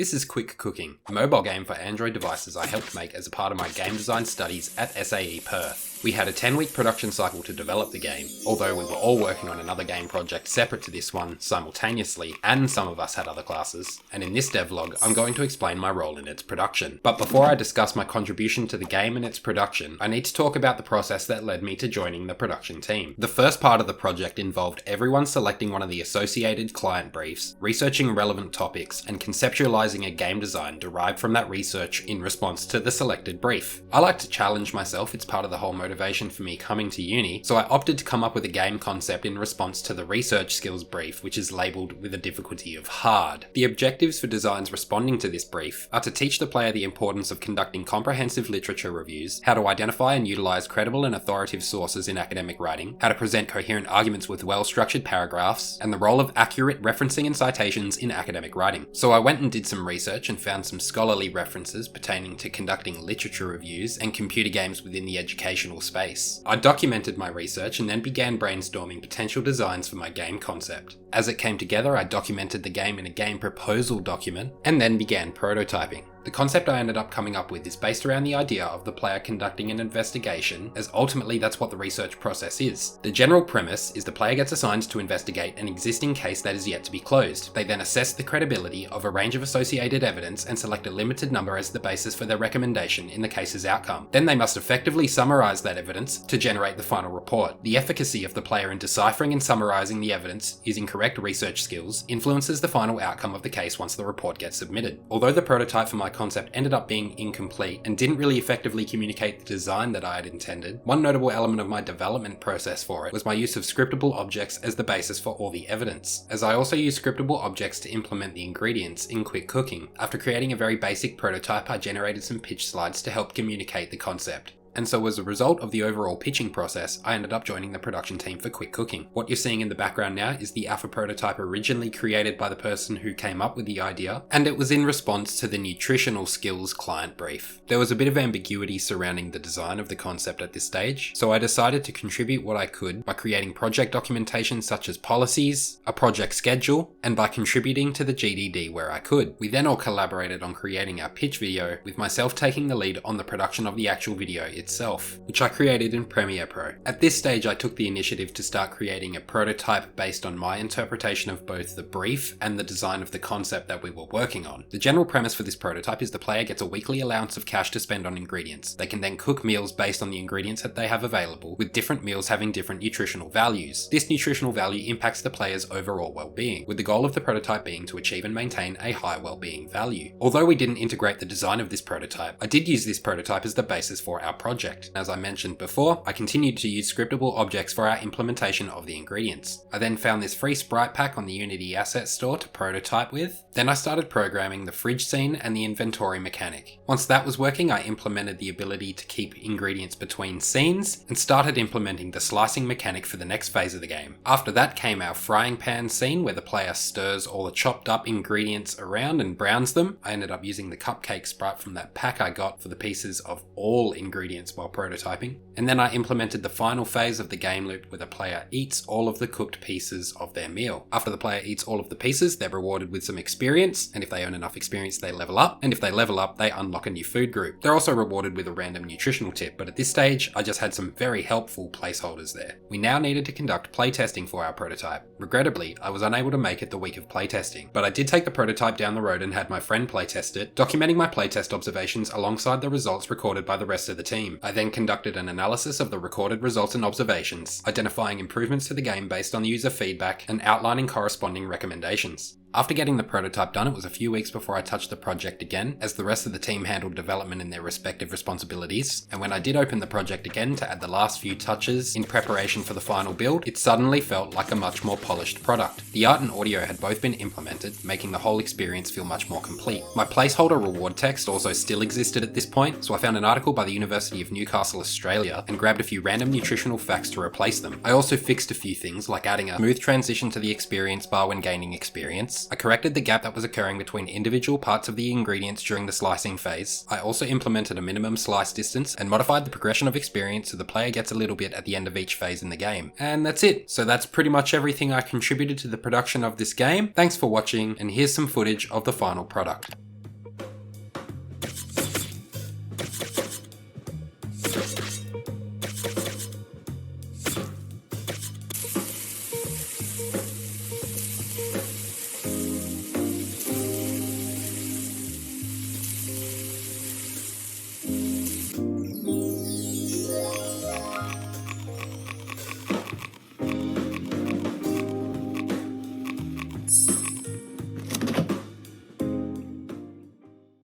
This is Quick Cooking, a mobile game for Android devices I helped make as a part of my game design studies at SAE Perth. We had a 10-week production cycle to develop the game, although we were all working on another game project separate to this one simultaneously, and some of us had other classes. And in this devlog, I'm going to explain my role in its production. But before I discuss my contribution to the game and its production, I need to talk about the process that led me to joining the production team. The first part of the project involved everyone selecting one of the associated client briefs, researching relevant topics, and conceptualizing a game design derived from that research in response to the selected brief. I like to challenge myself, it's part of the whole motivation for me coming to uni, so I opted to come up with a game concept in response to the research skills brief, which is labelled with a difficulty of hard. The objectives for designs responding to this brief are to teach the player the importance of conducting comprehensive literature reviews, how to identify and utilise credible and authoritative sources in academic writing, how to present coherent arguments with well-structured paragraphs, and the role of accurate referencing and citations in academic writing. So I went and did some research and found some scholarly references pertaining to conducting literature reviews and computer games within the educational space. I documented my research and then began brainstorming potential designs for my game concept. As it came together, I documented the game in a game proposal document and then began prototyping. The concept I ended up coming up with is based around the idea of the player conducting an investigation, as ultimately that's what the research process is. The general premise is the player gets assigned to investigate an existing case that is yet to be closed. They then assess the credibility of a range of associated evidence and select a limited number as the basis for their recommendation in the case's outcome. Then they must effectively summarise that evidence to generate the final report. The efficacy of the player in deciphering and summarising the evidence using correct research skills influences the final outcome of the case once the report gets submitted. Although the prototype for my concept ended up being incomplete and didn't really effectively communicate the design that I had intended, one notable element of my development process for it was my use of scriptable objects as the basis for all the evidence, as I also use scriptable objects to implement the ingredients in Quick Cooking. After creating a very basic prototype, I generated some pitch slides to help communicate the concept. And so as a result of the overall pitching process, I ended up joining the production team for Quick Cooking. What you're seeing in the background now is the alpha prototype originally created by the person who came up with the idea, and it was in response to the nutritional skills client brief. There was a bit of ambiguity surrounding the design of the concept at this stage, so I decided to contribute what I could by creating project documentation such as policies, a project schedule, and by contributing to the GDD where I could. We then all collaborated on creating our pitch video, with myself taking the lead on the production of the actual video itself, which I created in Premiere Pro. At this stage, I took the initiative to start creating a prototype based on my interpretation of both the brief and the design of the concept that we were working on. The general premise for this prototype is the player gets a weekly allowance of cash to spend on ingredients. They can then cook meals based on the ingredients that they have available, with different meals having different nutritional values. This nutritional value impacts the player's overall well-being, with the goal of the prototype being to achieve and maintain a high well-being value. Although we didn't integrate the design of this prototype, I did use this prototype as the basis for our project. As I mentioned before, I continued to use scriptable objects for our implementation of the ingredients. I then found this free sprite pack on the Unity Asset Store to prototype with. Then I started programming the fridge scene and the inventory mechanic. Once that was working, I implemented the ability to keep ingredients between scenes and started implementing the slicing mechanic for the next phase of the game. After that came our frying pan scene where the player stirs all the chopped up ingredients around and browns them. I ended up using the cupcake sprite from that pack I got for the pieces of all ingredients while prototyping. And then I implemented the final phase of the game loop where the player eats all of the cooked pieces of their meal. After the player eats all of the pieces, they're rewarded with some experience, and if they earn enough experience, they level up, and if they level up, they unlock a new food group. They're also rewarded with a random nutritional tip, but at this stage, I just had some very helpful placeholders there. We now needed to conduct playtesting for our prototype. Regrettably, I was unable to make it the week of playtesting, but I did take the prototype down the road and had my friend playtest it, documenting my playtest observations alongside the results recorded by the rest of the team. I then conducted an analysis of the recorded results and observations, identifying improvements to the game based on user feedback and outlining corresponding recommendations. After getting the prototype done, it was a few weeks before I touched the project again, as the rest of the team handled development in their respective responsibilities, and when I did open the project again to add the last few touches in preparation for the final build, it suddenly felt like a much more polished product. The art and audio had both been implemented, making the whole experience feel much more complete. My placeholder reward text also still existed at this point, so I found an article by the University of Newcastle, Australia, and grabbed a few random nutritional facts to replace them. I also fixed a few things, like adding a smooth transition to the experience bar when gaining experience. I corrected the gap that was occurring between individual parts of the ingredients during the slicing phase. I also implemented a minimum slice distance and modified the progression of experience so the player gets a little bit at the end of each phase in the game. And that's it. So that's pretty much everything I contributed to the production of this game. Thanks for watching, and here's some footage of the final product.